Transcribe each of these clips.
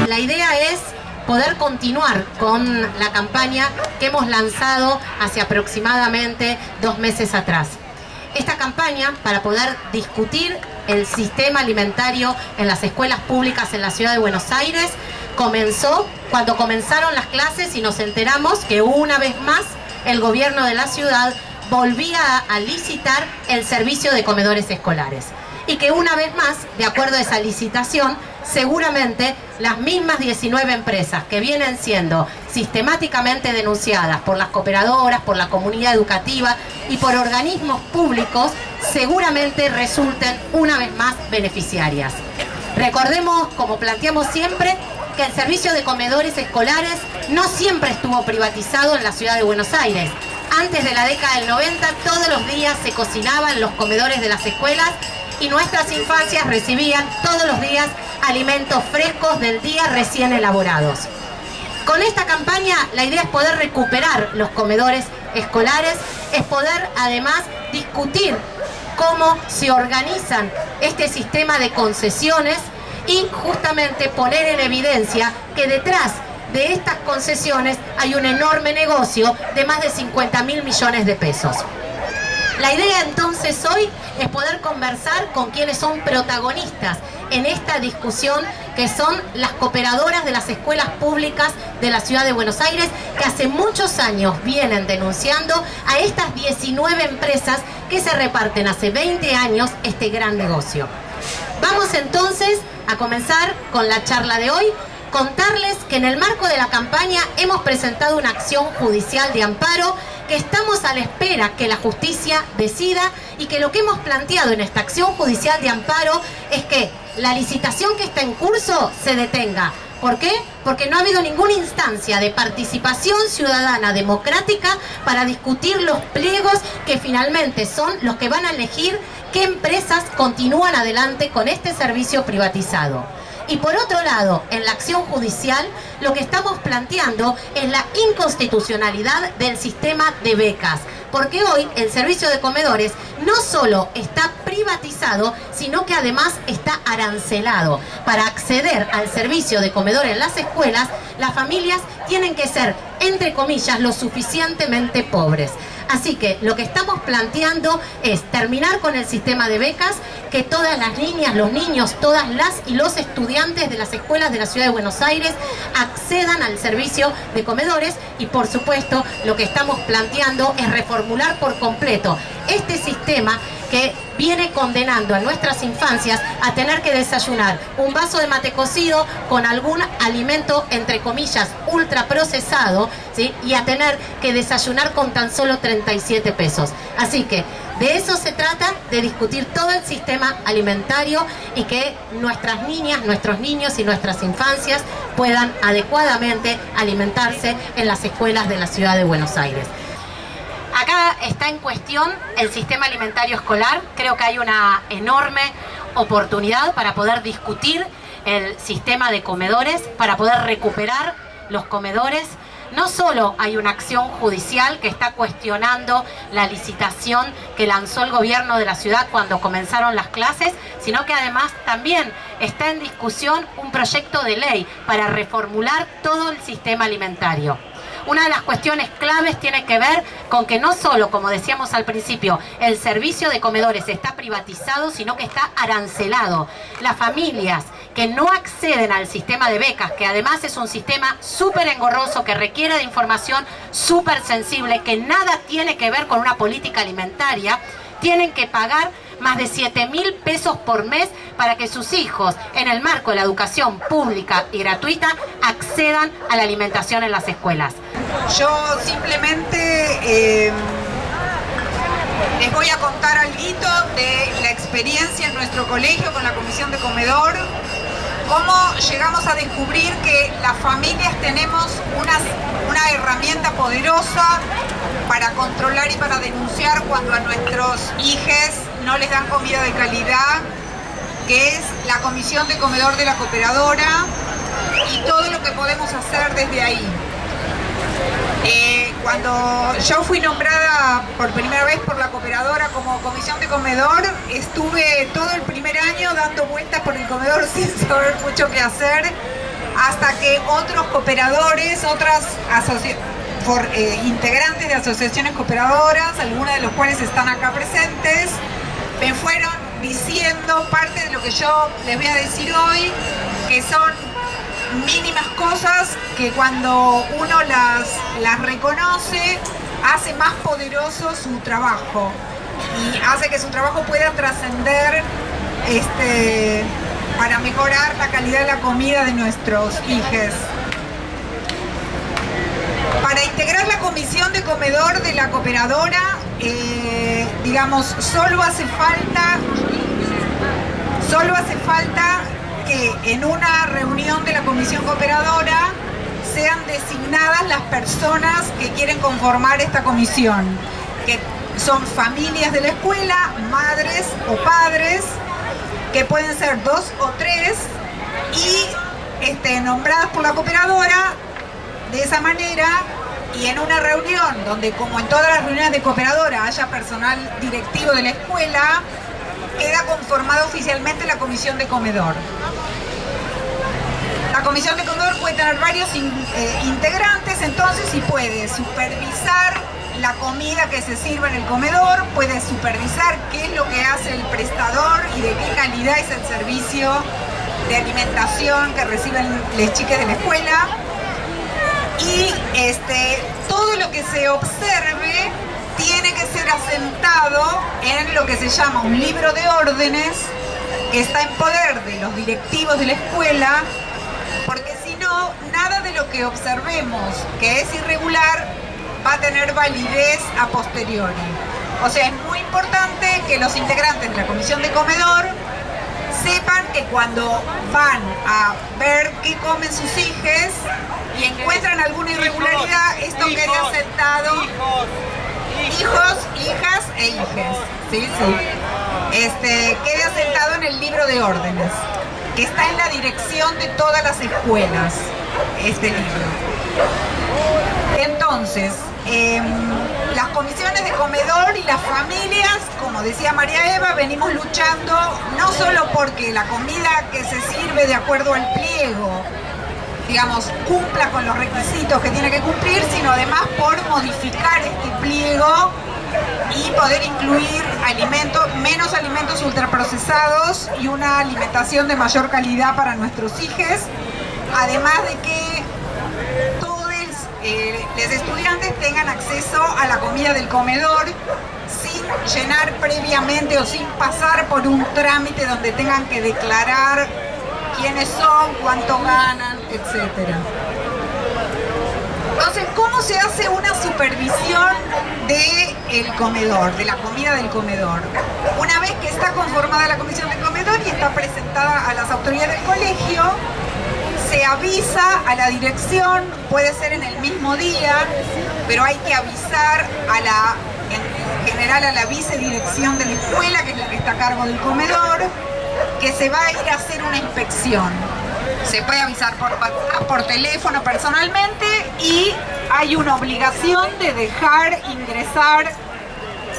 La idea es poder continuar con la campaña que hemos lanzado hace aproximadamente 2 meses atrás. Esta campaña, para poder discutir el sistema alimentario en las escuelas públicas en la ciudad de Buenos Aires, comenzó cuando comenzaron las clases y nos enteramos que una vez más el gobierno de la ciudad volvía a licitar el servicio de comedores escolares. Y que una vez más, de acuerdo a esa licitación, seguramente las mismas 19 empresas que vienen siendo sistemáticamente denunciadas por las cooperadoras, por la comunidad educativa y por organismos públicos, seguramente resulten una vez más beneficiarias. Recordemos, como planteamos siempre, que el servicio de comedores escolares no siempre estuvo privatizado en la ciudad de Buenos Aires. Antes de la década del 90, todos los días se cocinaban en los comedores de las escuelas y nuestras infancias recibían todos los días alimentos frescos del día recién elaborados. Con esta campaña la idea es poder recuperar los comedores escolares, es poder además discutir cómo se organizan este sistema de concesiones y justamente poner en evidencia que detrás de estas concesiones hay un enorme negocio de más de 50.000 millones de pesos. La idea entonces hoy es poder conversar con quienes son protagonistas en esta discusión, que son las cooperadoras de las escuelas públicas de la ciudad de Buenos Aires, que hace muchos años vienen denunciando a estas 19 empresas que se reparten hace 20 años este gran negocio. Vamos entonces a comenzar con la charla de hoy. Contarles que en el marco de la campaña hemos presentado una acción judicial de amparo, que estamos a la espera que la justicia decida y que lo que hemos planteado en esta acción judicial de amparo es que la licitación que está en curso se detenga. ¿Por qué? Porque no ha habido ninguna instancia de participación ciudadana democrática para discutir los pliegos que finalmente son los que van a elegir qué empresas continúan adelante con este servicio privatizado. Y por otro lado, en la acción judicial, lo que estamos planteando es la inconstitucionalidad del sistema de becas. Porque hoy el servicio de comedores no solo está privatizado, sino que además está arancelado. Para acceder al servicio de comedor en las escuelas, las familias tienen que ser, entre comillas, lo suficientemente pobres. Así que lo que estamos planteando es terminar con el sistema de becas, que todas las niñas, los niños, todas las y los estudiantes de las escuelas de la ciudad de Buenos Aires accedan al servicio de comedores y por supuesto lo que estamos planteando es reformular por completo este sistema que viene condenando a nuestras infancias a tener que desayunar un vaso de mate cocido con algún alimento, entre comillas, ultraprocesado, ¿sí? Y a tener que desayunar con tan solo 37 pesos. Así que de eso se trata, de discutir todo el sistema alimentario y que nuestras niñas, nuestros niños y nuestras infancias puedan adecuadamente alimentarse en las escuelas de la ciudad de Buenos Aires. Acá está en cuestión el sistema alimentario escolar. Creo que hay una enorme oportunidad para poder discutir el sistema de comedores, para poder recuperar los comedores. No solo hay una acción judicial que está cuestionando la licitación que lanzó el gobierno de la ciudad cuando comenzaron las clases, sino que además también está en discusión un proyecto de ley para reformular todo el sistema alimentario. Una de las cuestiones claves tiene que ver con que no solo, como decíamos al principio, el servicio de comedores está privatizado, sino que está arancelado. Las familias que no acceden al sistema de becas, que además es un sistema súper engorroso, que requiere de información súper sensible, que nada tiene que ver con una política alimentaria, tienen que pagar más de 7.000 pesos por mes para que sus hijos, en el marco de la educación pública y gratuita, accedan a la alimentación en las escuelas. Yo simplemente les voy a contar algo de la experiencia en nuestro colegio con la comisión de comedor, cómo llegamos a descubrir que las familias tenemos una herramienta poderosa para controlar y para denunciar cuando a nuestros hijos no les dan comida de calidad, que es la comisión de comedor de la cooperadora y todo lo que podemos hacer desde ahí. Cuando yo fui nombrada por primera vez por la cooperadora como comisión de comedor, estuve todo el primer año dando vueltas por el comedor sin saber mucho qué hacer, hasta que otros cooperadores, integrantes de asociaciones cooperadoras, algunos de los cuales están acá presentes, me fueron diciendo parte de lo que yo les voy a decir hoy, que son mínimas cosas que cuando uno las reconoce hace más poderoso su trabajo y hace que su trabajo pueda trascender para mejorar la calidad de la comida de nuestros hijos. Para integrar la comisión de comedor de la cooperadora, digamos, solo hace falta que en una reunión de la comisión cooperadora sean designadas las personas que quieren conformar esta comisión, que son familias de la escuela, madres o padres, que pueden ser 2 o 3 y nombradas por la cooperadora de esa manera, y en una reunión donde, como en todas las reuniones de cooperadora, haya personal directivo de la escuela, queda conformada oficialmente la comisión de comedor. La comisión de comedor puede tener varios integrantes, entonces, y puede supervisar la comida que se sirve en el comedor, puede supervisar qué es lo que hace el prestador y de qué calidad es el servicio de alimentación que reciben las chicas de la escuela. Y todo lo que se observe tiene que ser asentado en lo que se llama un libro de órdenes, que está en poder de los directivos de la escuela, porque si no, nada de lo que observemos que es irregular va a tener validez a posteriori. O sea, es muy importante que los integrantes de la comisión de comedor sepan que cuando van a ver qué comen sus hijos y encuentran alguna irregularidad, esto quede asentado. Hijos, hijas e hijes. Sí. Quede asentado en el libro de órdenes, que está en la dirección de todas las escuelas, este libro. Entonces, las comisiones de comedor y las familias, como decía María Eva, venimos luchando no solo porque la comida que se sirve de acuerdo al pliego, digamos, cumpla con los requisitos que tiene que cumplir, sino además por modificar este pliego y poder incluir menos alimentos ultraprocesados y una alimentación de mayor calidad para nuestros hijos, además de que todos los estudiantes tengan acceso a la comida del comedor sin llenar previamente o sin pasar por un trámite donde tengan que declarar quiénes son, cuánto ganan, etc. Entonces, ¿cómo se hace una supervisión del comedor, de la comida del comedor? Una vez que está conformada la comisión del comedor y está presentada a las autoridades del colegio, se avisa a la dirección, puede ser en el mismo día, pero hay que avisar en general a la vicedirección de la escuela, que es la que está a cargo del comedor, que se va a ir a hacer una inspección. Se puede avisar por WhatsApp, por teléfono, personalmente, y hay una obligación de dejar ingresar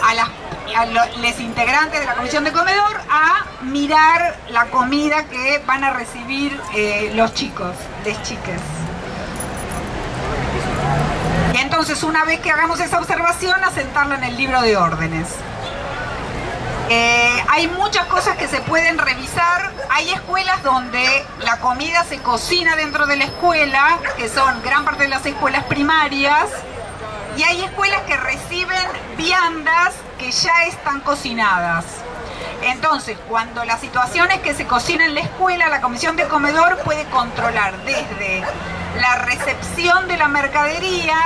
a los integrantes de la comisión de comedor a mirar la comida que van a recibir los chicos, las chicas. Y entonces, una vez que hagamos esa observación, asentarla en el libro de órdenes. Hay muchas cosas que se pueden revisar. Hay escuelas donde la comida se cocina dentro de la escuela, que son gran parte de las escuelas primarias, y hay escuelas que reciben viandas que ya están cocinadas. Entonces, cuando la situación es que se cocina en la escuela, la comisión de comedor puede controlar desde la recepción de la mercadería,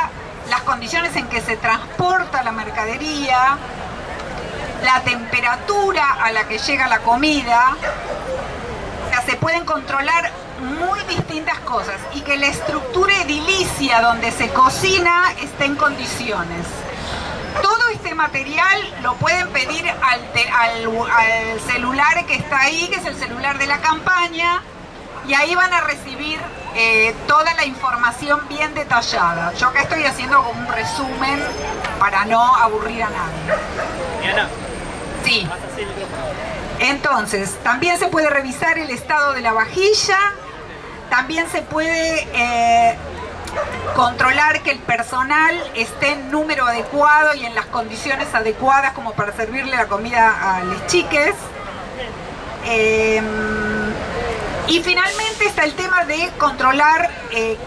las condiciones en que se transporta la mercadería, la temperatura a la que llega la comida. O sea, se pueden controlar muy distintas cosas y que la estructura edilicia donde se cocina esté en condiciones. Todo este material lo pueden pedir al celular que está ahí, que es el celular de la campaña, y ahí van a recibir toda la información bien detallada. Yo acá estoy haciendo como un resumen para no aburrir a nadie. Diana. Sí. Entonces, también se puede revisar el estado de la vajilla. También se puede controlar que el personal esté en número adecuado y en las condiciones adecuadas como para servirle la comida a las chiques. Y finalmente está el tema de controlar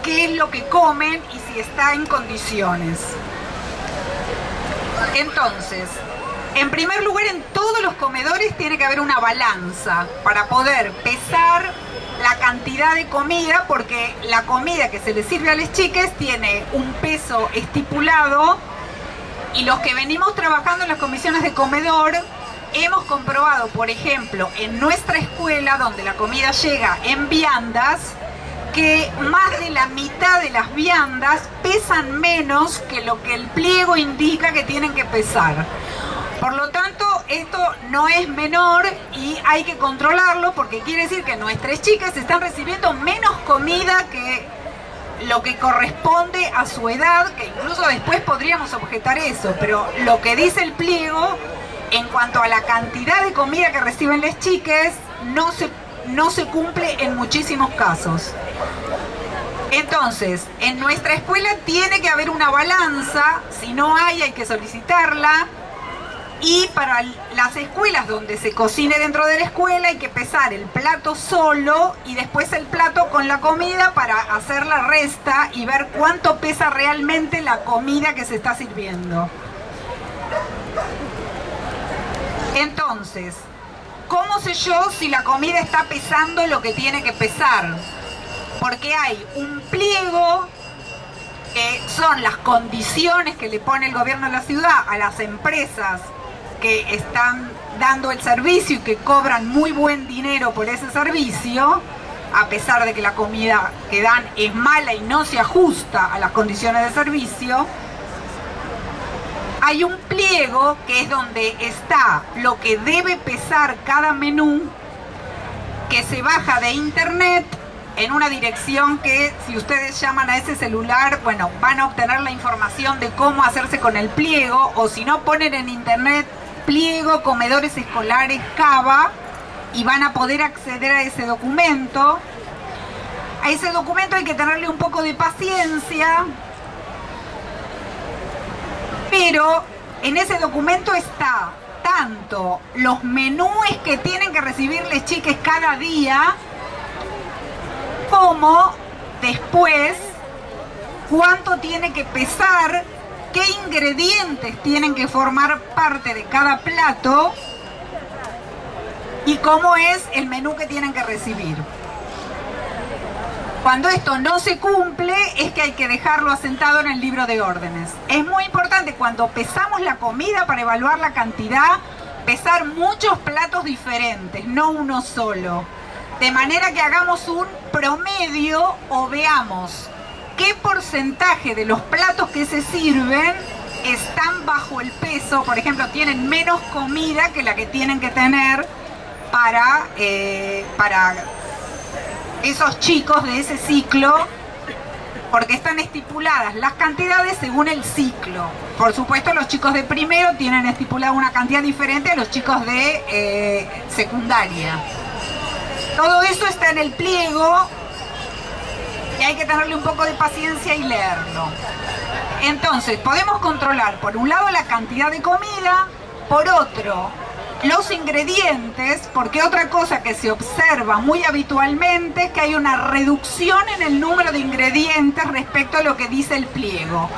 qué es lo que comen y si está en condiciones. Entonces, en primer lugar, en todos los comedores tiene que haber una balanza para poder pesar la cantidad de comida, porque la comida que se le sirve a las chiques tiene un peso estipulado, y los que venimos trabajando en las comisiones de comedor hemos comprobado, por ejemplo, en nuestra escuela, donde la comida llega en viandas, que más de la mitad de las viandas pesan menos que lo que el pliego indica que tienen que pesar. Por lo tanto, esto no es menor y hay que controlarlo, porque quiere decir que nuestras chicas están recibiendo menos comida que lo que corresponde a su edad, que incluso después podríamos objetar eso, pero lo que dice el pliego en cuanto a la cantidad de comida que reciben las chicas no se cumple en muchísimos casos. Entonces, en nuestra escuela tiene que haber una balanza, si no hay que solicitarla. Y para las escuelas donde se cocine dentro de la escuela hay que pesar el plato solo y después el plato con la comida para hacer la resta y ver cuánto pesa realmente la comida que se está sirviendo. Entonces, ¿cómo sé yo si la comida está pesando lo que tiene que pesar? Porque hay un pliego que son las condiciones que le pone el gobierno de la ciudad a las empresas que están dando el servicio y que cobran muy buen dinero por ese servicio, a pesar de que la comida que dan es mala y no se ajusta a las condiciones de servicio. Hay un pliego que es donde está lo que debe pesar cada menú, que se baja de internet en una dirección que, si ustedes llaman a ese celular, bueno, van a obtener la información de cómo hacerse con el pliego, o si no, ponen en internet pliego comedores escolares Cava y van a poder acceder a ese documento. A ese documento hay que tenerle un poco de paciencia, pero en ese documento está tanto los menúes que tienen que recibir las chicas cada día, como después cuánto tiene que pesar, qué ingredientes tienen que formar parte de cada plato y cómo es el menú que tienen que recibir. Cuando esto no se cumple, es que hay que dejarlo asentado en el libro de órdenes. Es muy importante, cuando pesamos la comida para evaluar la cantidad, pesar muchos platos diferentes, no uno solo. De manera que hagamos un promedio o veamos qué porcentaje de los platos que se sirven están bajo el peso. Por ejemplo, tienen menos comida que la que tienen que tener para esos chicos de ese ciclo, porque están estipuladas las cantidades según el ciclo. Por supuesto, los chicos de primero tienen estipulada una cantidad diferente a los chicos de secundaria. Todo eso está en el pliego y hay que tenerle un poco de paciencia y leerlo. Entonces, podemos controlar, por un lado, la cantidad de comida, por otro, los ingredientes, porque otra cosa que se observa muy habitualmente es que hay una reducción en el número de ingredientes respecto a lo que dice el pliego.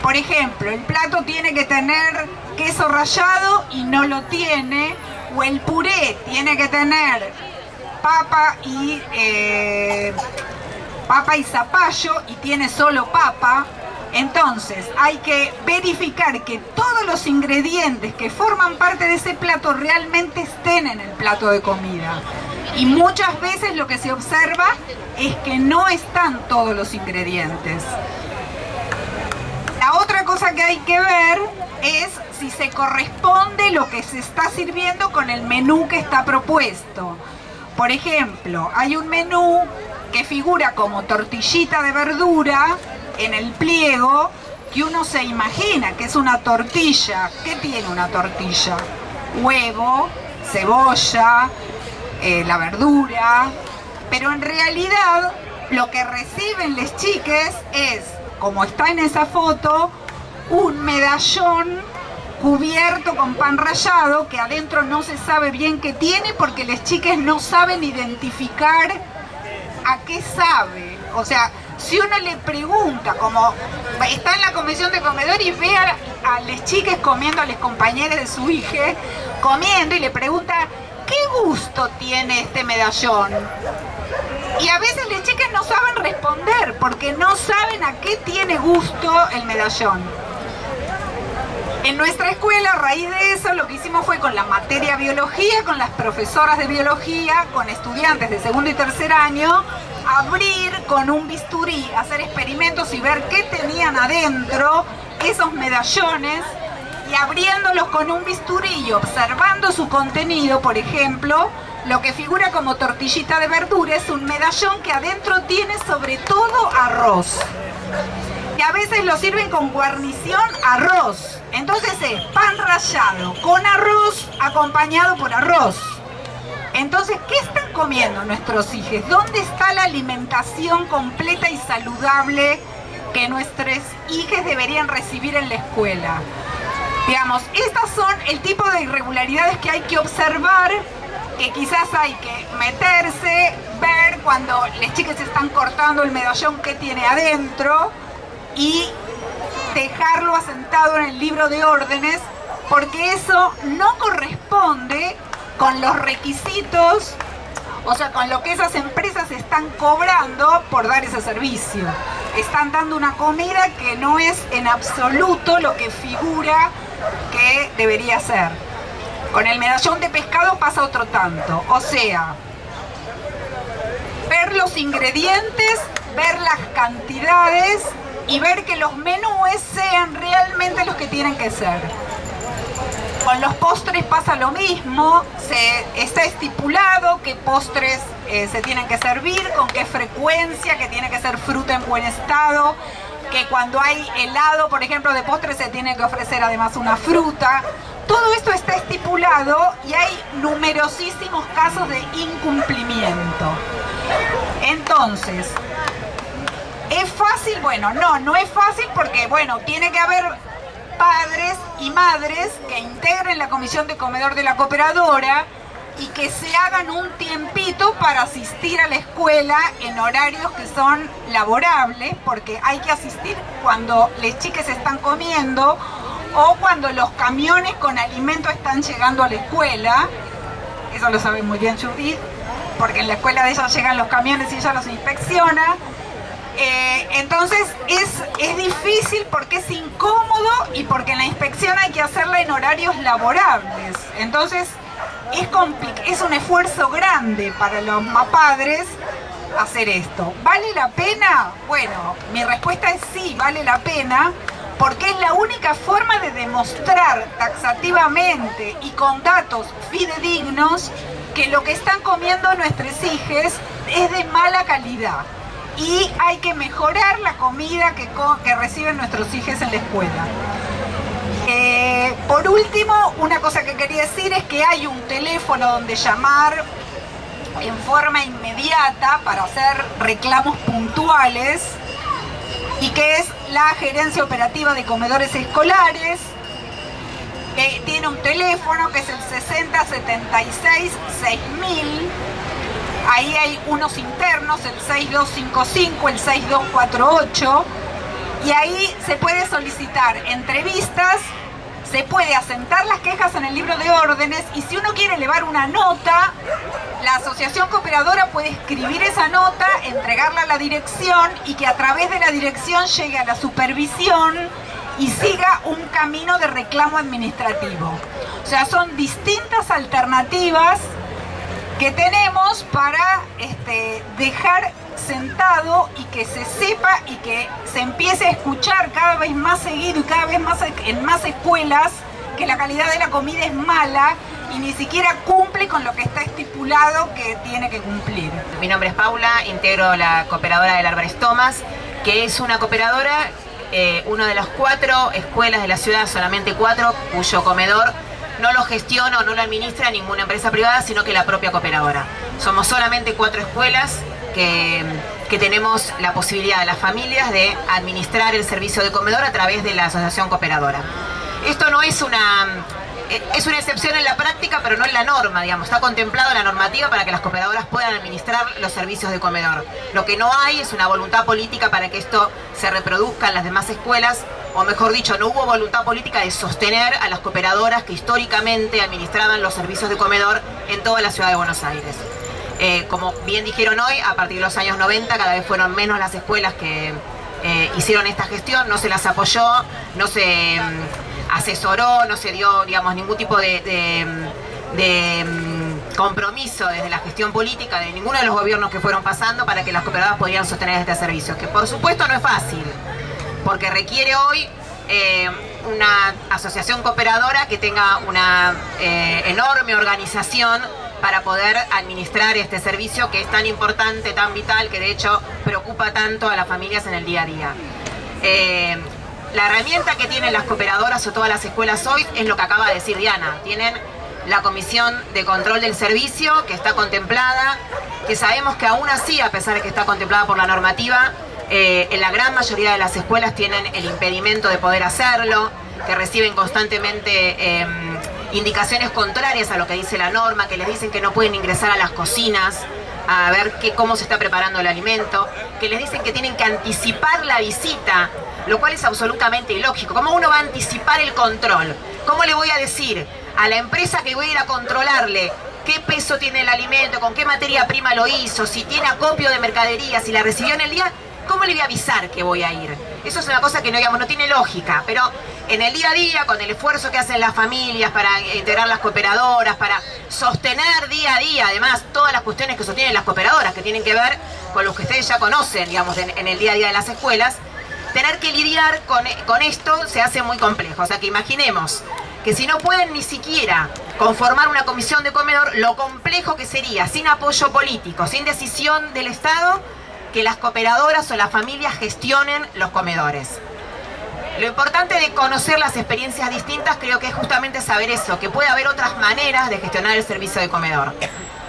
Por ejemplo, el plato tiene que tener queso rallado y no lo tiene, o el puré tiene que tener papa y zapallo y tiene solo papa. Entonces hay que verificar que todos los ingredientes que forman parte de ese plato realmente estén en el plato de comida. Y muchas veces lo que se observa es que no están todos los ingredientes. La otra cosa que hay que ver es si se corresponde lo que se está sirviendo con el menú que está propuesto. Por ejemplo, hay un menú que figura como tortillita de verdura en el pliego, que uno se imagina que es una tortilla. ¿Qué tiene una tortilla? Huevo, cebolla, la verdura, pero en realidad lo que reciben les chiques es, como está en esa foto, un medallón cubierto con pan rallado que adentro no se sabe bien qué tiene porque les chiques no saben identificar a qué sabe. O sea, si uno le pregunta, como está en la comisión de comedor y ve a les chiques comiendo, a los compañeros de su hija comiendo y le pregunta ¿qué gusto tiene este medallón? Y a veces las chicas no saben responder porque no saben a qué tiene gusto el medallón. En nuestra escuela, a raíz de eso, lo que hicimos fue con la materia biología, con las profesoras de biología, con estudiantes de segundo y tercer año, abrir con un bisturí, hacer experimentos y ver qué tenían adentro esos medallones, y abriéndolos con un bisturí y observando su contenido. Por ejemplo, lo que figura como tortillita de verdura es un medallón que adentro tiene sobre todo arroz. Y a veces lo sirven con guarnición arroz. Entonces es pan rallado con arroz acompañado por arroz. Entonces, ¿qué están comiendo nuestros hijos? ¿Dónde está la alimentación completa y saludable que nuestros hijos deberían recibir en la escuela? Digamos, estas son el tipo de irregularidades que hay que observar, que quizás hay que meterse, ver cuando las chicas están cortando el medallón que tiene adentro y dejarlo asentado en el libro de órdenes, porque eso no corresponde con los requisitos, o sea, con lo que esas empresas están cobrando por dar ese servicio. Están dando una comida que no es en absoluto lo que figura que debería ser. Con el medallón de pescado pasa otro tanto, o sea, ver los ingredientes, ver las cantidades y ver que los menúes sean realmente los que tienen que ser. Con los postres pasa lo mismo, está estipulado qué postres se tienen que servir, con qué frecuencia, que tiene que ser fruta en buen estado, que cuando hay helado, por ejemplo, de postre se tiene que ofrecer además una fruta. Todo esto está estipulado y hay numerosísimos casos de incumplimiento. Entonces, ¿es fácil? Bueno, no es fácil porque, bueno, tiene que haber padres y madres que integren la comisión de comedor de la cooperadora y que se hagan un tiempito para asistir a la escuela en horarios que son laborables, porque hay que asistir cuando las chicas están comiendo o cuando los camiones con alimento están llegando a la escuela. Eso lo sabe muy bien Judith, porque en la escuela de ella llegan los camiones y ella los inspecciona. Entonces es difícil porque es incómodo y porque la inspección hay que hacerla en horarios laborables. Entonces es un esfuerzo grande para los padres hacer esto. ¿Vale la pena? Bueno, mi respuesta es sí, vale la pena, porque es la única forma de demostrar taxativamente y con datos fidedignos que lo que están comiendo nuestros hijos es de mala calidad. Y hay que mejorar la comida que reciben nuestros hijos en la escuela. Por último, una cosa que quería decir es que hay un teléfono donde llamar en forma inmediata para hacer reclamos puntuales y que es la Gerencia Operativa de Comedores Escolares. Tiene un teléfono que es el 6076 6000. Ahí hay unos internos, el 6255, el 6248, y ahí se puede solicitar entrevistas, se puede asentar las quejas en el libro de órdenes, y si uno quiere elevar una nota, la asociación cooperadora puede escribir esa nota, entregarla a la dirección, y que a través de la dirección llegue a la supervisión y siga un camino de reclamo administrativo. O sea, son distintas alternativas que tenemos para dejar sentado y que se sepa y que se empiece a escuchar cada vez más seguido y cada vez más en más escuelas que la calidad de la comida es mala y ni siquiera cumple con lo que está estipulado que tiene que cumplir. Mi nombre es Paula, integro la cooperadora del Álvarez Thomas, que es una cooperadora, una de las 4 escuelas de la ciudad, solamente 4, cuyo comedor no lo gestiona o no lo administra ninguna empresa privada, sino que la propia cooperadora. Somos solamente 4 escuelas que que tenemos la posibilidad de las familias de administrar el servicio de comedor a través de la asociación cooperadora. Esto no es es una excepción en la práctica, pero no en la norma, digamos. Está contemplado en la normativa para que las cooperadoras puedan administrar los servicios de comedor. Lo que no hay es una voluntad política para que esto se reproduzca en las demás escuelas, o mejor dicho, no hubo voluntad política de sostener a las cooperadoras que históricamente administraban los servicios de comedor en toda la ciudad de Buenos Aires. Como bien dijeron hoy, a partir de los años 90 cada vez fueron menos las escuelas que hicieron esta gestión, no se las apoyó, no se asesoró, no se dio, digamos, ningún tipo de compromiso desde la gestión política de ninguno de los gobiernos que fueron pasando para que las cooperadoras pudieran sostener este servicio, que por supuesto no es fácil, porque requiere hoy una asociación cooperadora que tenga una enorme organización para poder administrar este servicio que es tan importante, tan vital, que de hecho preocupa tanto a las familias en el día a día. La herramienta que tienen las cooperadoras o todas las escuelas hoy es lo que acaba de decir Diana. Tienen la comisión de control del servicio que está contemplada, que sabemos que aún así, a pesar de que está contemplada por la normativa, en la gran mayoría de las escuelas tienen el impedimento de poder hacerlo, que reciben constantemente indicaciones contrarias a lo que dice la norma, que les dicen que no pueden ingresar a las cocinas a ver cómo se está preparando el alimento, que les dicen que tienen que anticipar la visita, lo cual es absolutamente ilógico. ¿Cómo uno va a anticipar el control? ¿Cómo le voy a decir a la empresa que voy a ir a controlarle qué peso tiene el alimento, con qué materia prima lo hizo, si tiene acopio de mercadería, si la recibió en el día? ¿Cómo le voy a avisar que voy a ir? Eso es una cosa que no, digamos, no tiene lógica, pero en el día a día, con el esfuerzo que hacen las familias para integrar las cooperadoras, para sostener día a día, además, todas las cuestiones que sostienen las cooperadoras, que tienen que ver con los que ustedes ya conocen, digamos, en el día a día de las escuelas, tener que lidiar con esto se hace muy complejo. O sea que imaginemos que si no pueden ni siquiera conformar una comisión de comedor, lo complejo que sería, sin apoyo político, sin decisión del Estado, que las cooperadoras o las familias gestionen los comedores. Lo importante de conocer las experiencias distintas creo que es justamente saber eso, que puede haber otras maneras de gestionar el servicio de comedor.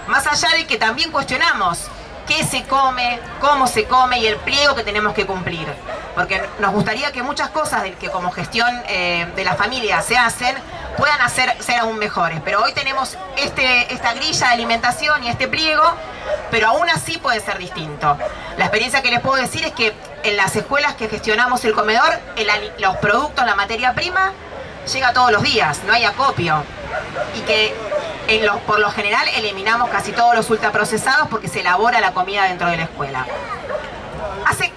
Más allá de que también cuestionamos qué se come, cómo se come y el pliego que tenemos que cumplir. Porque nos gustaría que muchas cosas que como gestión de la familia se hacen, puedan ser aún mejores. Pero hoy tenemos esta grilla de alimentación y este pliego, pero aún así puede ser distinto. La experiencia que les puedo decir es que en las escuelas que gestionamos el comedor, los productos, la materia prima, llega todos los días, no hay acopio. Y que por lo general eliminamos casi todos los ultraprocesados porque se elabora la comida dentro de la escuela. Hace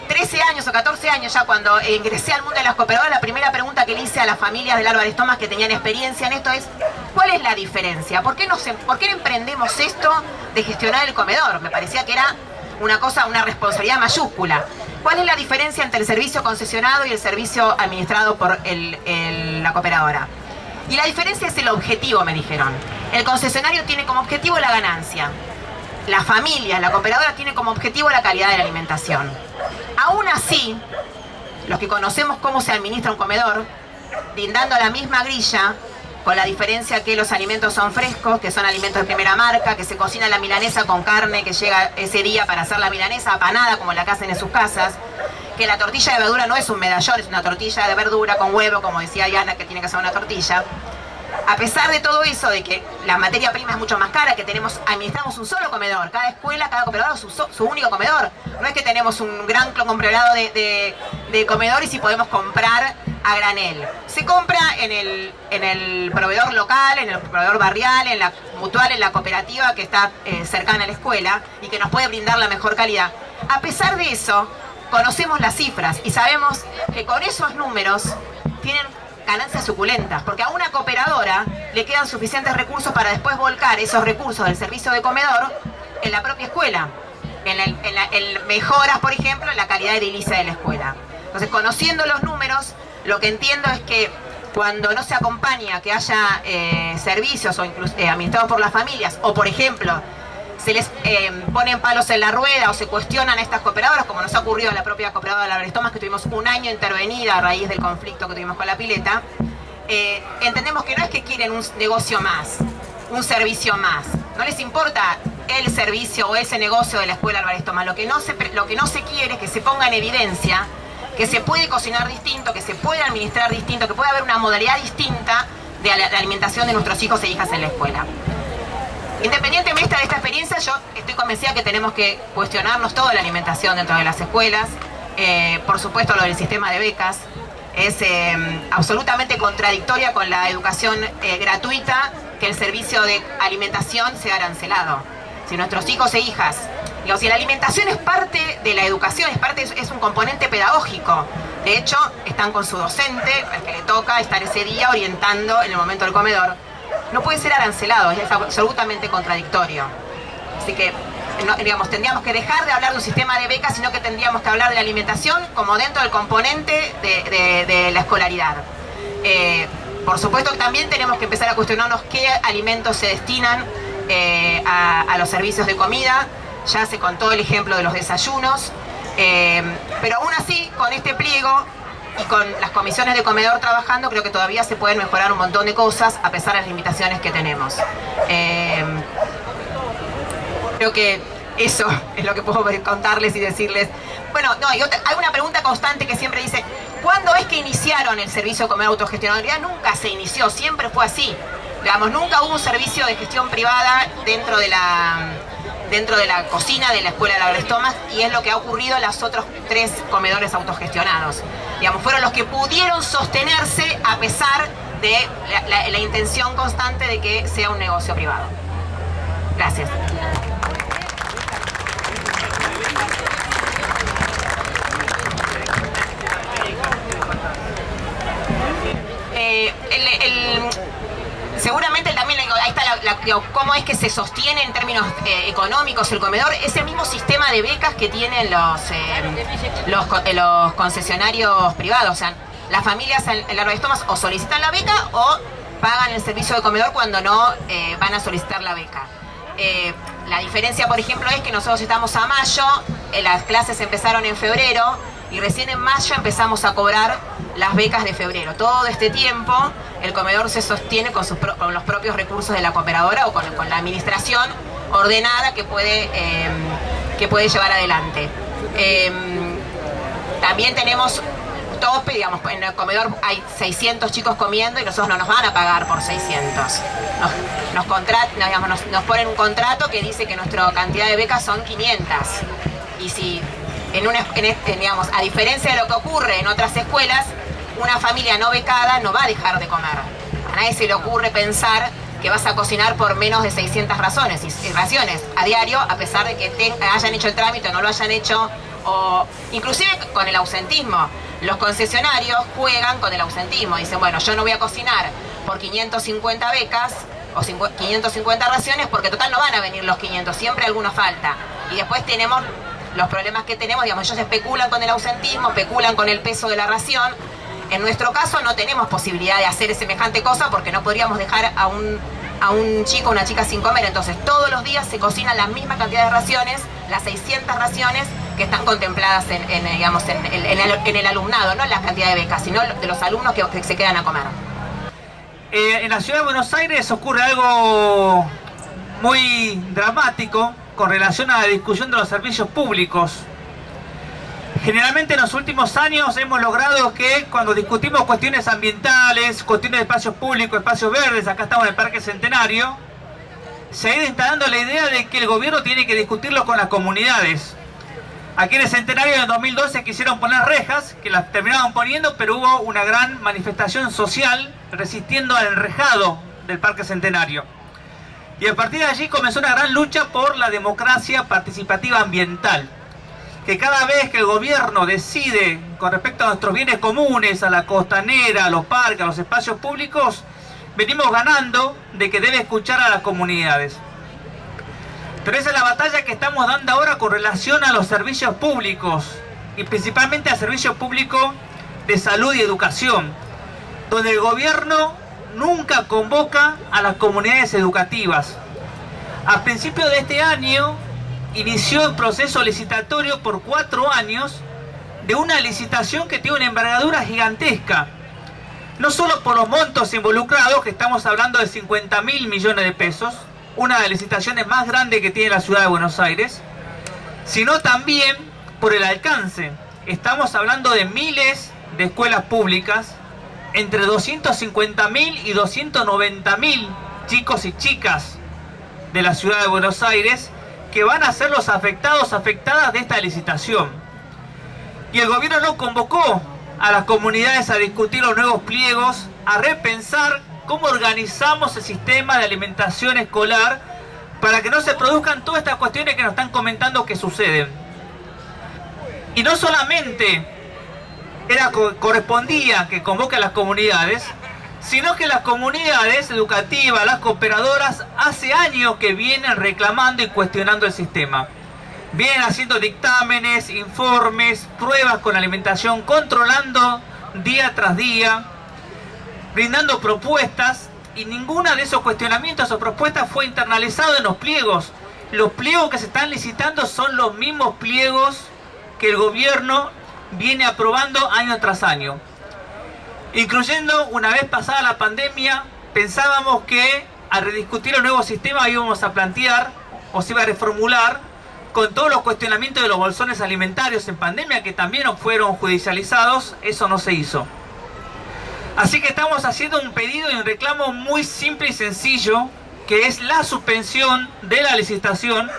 13 años o 14 años ya, cuando ingresé al mundo de las cooperadoras, la primera pregunta que le hice a las familias del Álvarez Thomas que tenían experiencia en esto es: ¿cuál es la diferencia? ¿Por qué emprendemos esto de gestionar el comedor? Me parecía que era una responsabilidad mayúscula. ¿Cuál es la diferencia entre el servicio concesionado y el servicio administrado por la cooperadora? Y la diferencia es el objetivo, me dijeron. El concesionario tiene como objetivo la ganancia. La familia, la cooperadora, tiene como objetivo la calidad de la alimentación. Aún así, los que conocemos cómo se administra un comedor, brindando la misma grilla, con la diferencia que los alimentos son frescos, que son alimentos de primera marca, que se cocina la milanesa con carne que llega ese día para hacer la milanesa apanada como la que hacen en sus casas, que la tortilla de verdura no es un medallón, es una tortilla de verdura con huevo, como decía Diana, que tiene que ser una tortilla. A pesar de todo eso, de que la materia prima es mucho más cara, que administramos un solo comedor, cada escuela, cada cooperador su único comedor. No es que tenemos un gran conglomerado de comedor y si podemos comprar a granel. Se compra en el proveedor local, en el proveedor barrial, en la mutual, en la cooperativa que está cercana a la escuela y que nos puede brindar la mejor calidad. A pesar de eso, conocemos las cifras y sabemos que con esos números tienen ganancias suculentas, porque a una cooperadora le quedan suficientes recursos para después volcar esos recursos del servicio de comedor en la propia escuela, en mejoras, por ejemplo, en la calidad edilicia de la escuela. Entonces, conociendo los números, lo que entiendo es que cuando no se acompaña que haya servicios o incluso administrados por las familias, o por ejemplo, se les ponen palos en la rueda o se cuestionan a estas cooperadoras, como nos ha ocurrido a la propia cooperadora de Álvarez Thomas, que tuvimos un año intervenida a raíz del conflicto que tuvimos con la pileta, entendemos que no es que quieren un negocio más, un servicio más. No les importa el servicio o ese negocio de la Escuela Álvarez Tomás. Lo que no se quiere es que se ponga en evidencia que se puede cocinar distinto, que se puede administrar distinto, que puede haber una modalidad distinta de la alimentación de nuestros hijos e hijas en la escuela. Independientemente de esta experiencia, yo estoy convencida que tenemos que cuestionarnos toda la alimentación dentro de las escuelas. Por supuesto, lo del sistema de becas es absolutamente contradictoria con la educación gratuita, que el servicio de alimentación sea arancelado. Si nuestros hijos e hijas, si la alimentación es parte de la educación, es un componente pedagógico. De hecho, están con su docente, al que le toca estar ese día orientando en el momento del comedor. No puede ser arancelado, es absolutamente contradictorio. Así que, tendríamos que dejar de hablar de un sistema de becas, sino que tendríamos que hablar de la alimentación como dentro del componente de la escolaridad. Por supuesto que también tenemos que empezar a cuestionarnos qué alimentos se destinan a los servicios de comida. Ya se contó el ejemplo de los desayunos, pero aún así, con este pliego y con las comisiones de comedor trabajando, creo que todavía se pueden mejorar un montón de cosas a pesar de las limitaciones que tenemos. Creo que eso es lo que puedo contarles y decirles. Bueno, no, hay una pregunta constante que siempre dice: ¿cuándo es que iniciaron el servicio de comedor autogestionado? En realidad nunca se inició, siempre fue así. Digamos, nunca hubo un servicio de gestión privada dentro de la cocina de la Escuela Álvarez Tomás, y es lo que ha ocurrido en los otros 3 comedores autogestionados. Digamos, fueron los que pudieron sostenerse a pesar de la intención constante de que sea un negocio privado. Gracias. Seguramente también, ahí está cómo es que se sostiene en términos económicos el comedor. Es el mismo sistema de becas que tienen los concesionarios privados. O sea, las familias en Álvarez Tomás o solicitan la beca o pagan el servicio de comedor cuando no van a solicitar la beca. La diferencia, por ejemplo, es que nosotros estamos a mayo, las clases empezaron en febrero y recién en mayo empezamos a cobrar las becas de febrero. Todo este tiempo el comedor se sostiene con los propios recursos de la cooperadora o con la administración ordenada que puede llevar adelante. También tenemos tope, digamos, en el comedor hay 600 chicos comiendo y nosotros no nos van a pagar por 600. Nos ponen un contrato que dice que nuestra cantidad de becas son 500. Y si, digamos, a diferencia de lo que ocurre en otras escuelas, una familia no becada no va a dejar de comer. A nadie se le ocurre pensar que vas a cocinar por menos de 600 raciones a diario, a pesar de que hayan hecho el trámite o no lo hayan hecho, o inclusive con el ausentismo. Los concesionarios juegan con el ausentismo, dicen, bueno, yo no voy a cocinar por 550 becas o 550 raciones porque total no van a venir los 500, siempre alguno falta. Y después tenemos los problemas que tenemos, digamos, ellos especulan con el ausentismo, especulan con el peso de la ración. En nuestro caso no tenemos posibilidad de hacer semejante cosa porque no podríamos dejar a un chico o una chica sin comer. Entonces todos los días se cocinan la misma cantidad de raciones, las 600 raciones que están contempladas en el alumnado, no en la cantidad de becas, sino de los alumnos que se quedan a comer. En la ciudad de Buenos Aires ocurre algo muy dramático con relación a la discusión de los servicios públicos. Generalmente en los últimos años hemos logrado que cuando discutimos cuestiones ambientales, cuestiones de espacios públicos, espacios verdes, acá estamos en el Parque Centenario, se ha ido instalando la idea de que el gobierno tiene que discutirlo con las comunidades. Aquí en el Centenario en el 2012 quisieron poner rejas, que las terminaban poniendo, pero hubo una gran manifestación social resistiendo al enrejado del Parque Centenario. Y a partir de allí comenzó una gran lucha por la democracia participativa ambiental. Que cada vez que el gobierno decide con respecto a nuestros bienes comunes, a la costanera, a los parques, a los espacios públicos, venimos ganando de que debe escuchar a las comunidades. Pero esa es la batalla que estamos dando ahora con relación a los servicios públicos y principalmente al servicio público de salud y educación, donde el gobierno nunca convoca a las comunidades educativas. A principios de este año inició el proceso licitatorio por 4 años de una licitación que tiene una envergadura gigantesca. No solo por los montos involucrados, que estamos hablando de 50.000 millones de pesos, una de las licitaciones más grandes que tiene la ciudad de Buenos Aires, sino también por el alcance. Estamos hablando de miles de escuelas públicas, entre 250.000 y 290.000 chicos y chicas de la ciudad de Buenos Aires que van a ser los afectadas de esta licitación. Y el gobierno no convocó a las comunidades a discutir los nuevos pliegos, a repensar cómo organizamos el sistema de alimentación escolar para que no se produzcan todas estas cuestiones que nos están comentando que suceden. Y no solamente correspondía que convoque a las comunidades, sino que las comunidades educativas, las cooperadoras, hace años que vienen reclamando y cuestionando el sistema. Vienen haciendo dictámenes, informes, pruebas con alimentación, controlando día tras día, brindando propuestas, y ninguna de esos cuestionamientos o propuestas fue internalizado en los pliegos. Los pliegos que se están licitando son los mismos pliegos que el gobierno viene aprobando año tras año. Incluyendo, una vez pasada la pandemia, pensábamos que al rediscutir el nuevo sistema íbamos a plantear o se iba a reformular con todos los cuestionamientos de los bolsones alimentarios en pandemia, que también fueron judicializados. Eso no se hizo. Así que estamos haciendo un pedido y un reclamo muy simple y sencillo, que es la suspensión de la licitación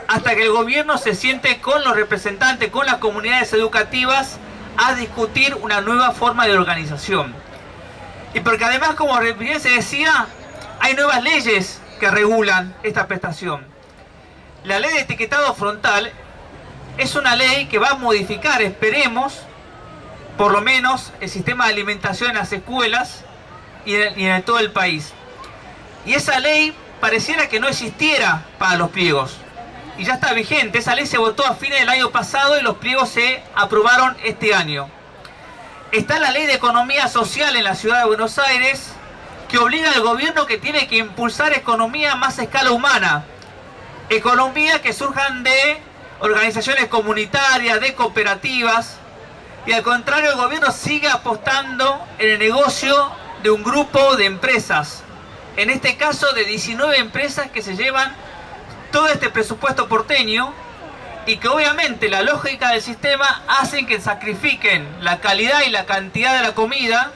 hasta que el gobierno se siente con los representantes, con las comunidades educativas, a discutir una nueva forma de organización. Y porque además, como bien se decía, hay nuevas leyes que regulan esta prestación. La ley de etiquetado frontal es una ley que va a modificar, esperemos, por lo menos el sistema de alimentación en las escuelas y en todo el país. Y esa ley pareciera que no existiera para los pliegos. Y ya está vigente. Esa ley se votó a fines del año pasado y los pliegos se aprobaron este año. Está la ley de economía social en la ciudad de Buenos Aires, que obliga al gobierno que tiene que impulsar economía más a escala humana. Economía que surjan de organizaciones comunitarias, de cooperativas. Y al contrario, el gobierno sigue apostando en el negocio de un grupo de empresas. En este caso de 19 empresas que se llevan todo este presupuesto porteño, y que obviamente la lógica del sistema hacen que sacrifiquen la calidad y la cantidad de la comida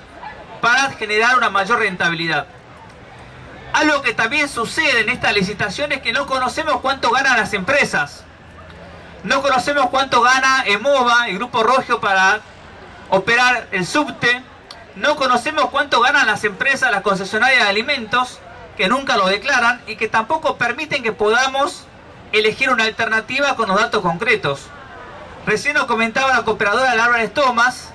para generar una mayor rentabilidad. Algo que también sucede en esta licitación es que no conocemos cuánto ganan las empresas. No conocemos cuánto gana EMOVA, el Grupo Rogio, para operar el subte. No conocemos cuánto ganan las empresas, las concesionarias de alimentos, que nunca lo declaran y que tampoco permiten que podamos elegir una alternativa con los datos concretos. Recién nos comentaba la cooperadora del Álvarez Thomas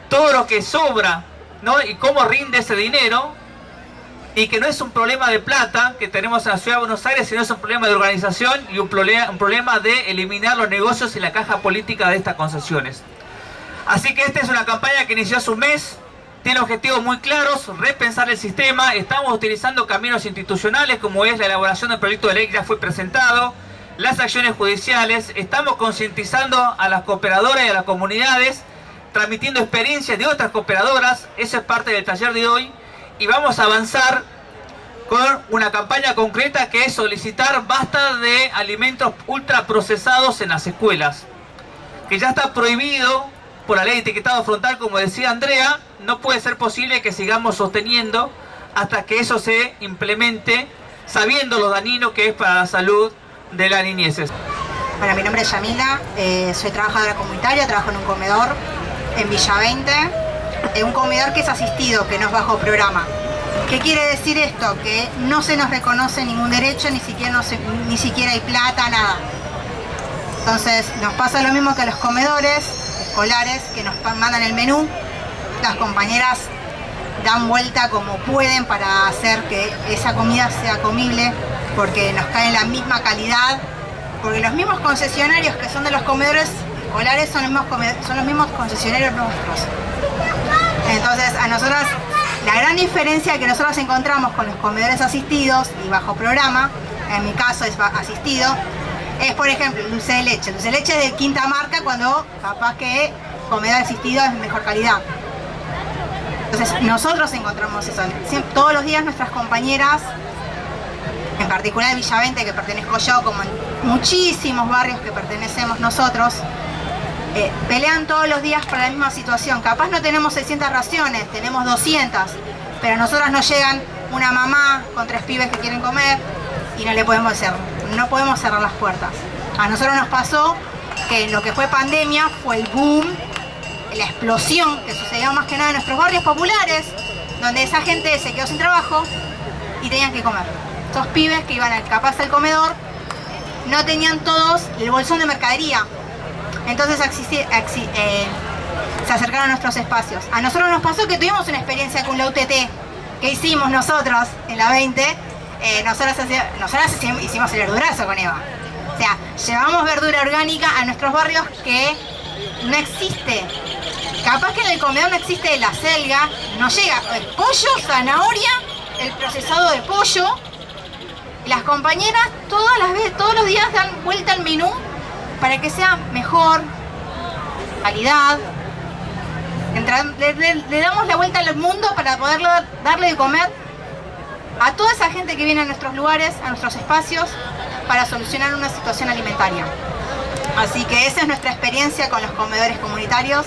todo lo que sobra, ¿no? Y cómo rinde ese dinero, y que no es un problema de plata que tenemos en la ciudad de Buenos Aires, sino es un problema de organización y un problema de eliminar los negocios y la caja política de estas concesiones. Así que esta es una campaña que inició hace un mes. Tiene objetivos muy claros: repensar el sistema. Estamos utilizando caminos institucionales, como es la elaboración del proyecto de ley que ya fue presentado, las acciones judiciales. Estamos concientizando a las cooperadoras y a las comunidades, transmitiendo experiencias de otras cooperadoras. Eso es parte del taller de hoy. Y vamos a avanzar con una campaña concreta, que es solicitar basta de alimentos ultraprocesados en las escuelas, que ya está prohibido por la ley de etiquetado frontal, como decía Andrea. No puede ser posible que sigamos sosteniendo hasta que eso se implemente, sabiendo lo dañino que es para la salud de las niñeces. Bueno, mi nombre es Yamila, soy trabajadora comunitaria, trabajo en un comedor en Villa 20, un comedor que es asistido, que no es bajo programa. ¿Qué quiere decir esto? Que no se nos reconoce ningún derecho, ni siquiera hay plata, nada. Entonces nos pasa lo mismo que a los comedores escolares, que nos mandan el menú. Las compañeras dan vuelta como pueden para hacer que esa comida sea comible, porque nos cae en la misma calidad, porque los mismos concesionarios que son de los comedores escolares son los mismos concesionarios nuestros. Entonces, a nosotras, la gran diferencia que nosotros encontramos con los comedores asistidos y bajo programa, en mi caso es asistido, es, por ejemplo, el dulce de leche. El dulce de leche es de quinta marca, cuando capaz que comedor asistido es de mejor calidad. Entonces nosotros encontramos eso. Todos los días nuestras compañeras en particular Villa 20, que pertenezco yo, como en muchísimos barrios que pertenecemos nosotros, pelean todos los días por la misma situación. Capaz no tenemos 600 raciones, tenemos 200, pero a nosotras nos llegan una mamá con 3 pibes que quieren comer y no podemos cerrar las puertas. A nosotros nos pasó que en lo que fue pandemia fue el boom, la explosión que sucedió más que nada en nuestros barrios populares, donde esa gente se quedó sin trabajo y tenían que comer. Esos pibes que iban capaz al comedor no tenían todos el bolsón de mercadería. Entonces se acercaron a nuestros espacios. A nosotros nos pasó que tuvimos una experiencia con la UTT que hicimos nosotros en la 20. Nosotras hicimos el verdurazo con Eva. O sea, llevamos verdura orgánica a nuestros barrios que no existe. Capaz que en el comedor no existe la selga, no llega el pollo, zanahoria, el procesado de pollo. Las compañeras todos los días dan vuelta al menú para que sea mejor, calidad. Le damos la vuelta al mundo para poder darle de comer a toda esa gente que viene a nuestros lugares, a nuestros espacios, para solucionar una situación alimentaria. Así que esa es nuestra experiencia con los comedores comunitarios.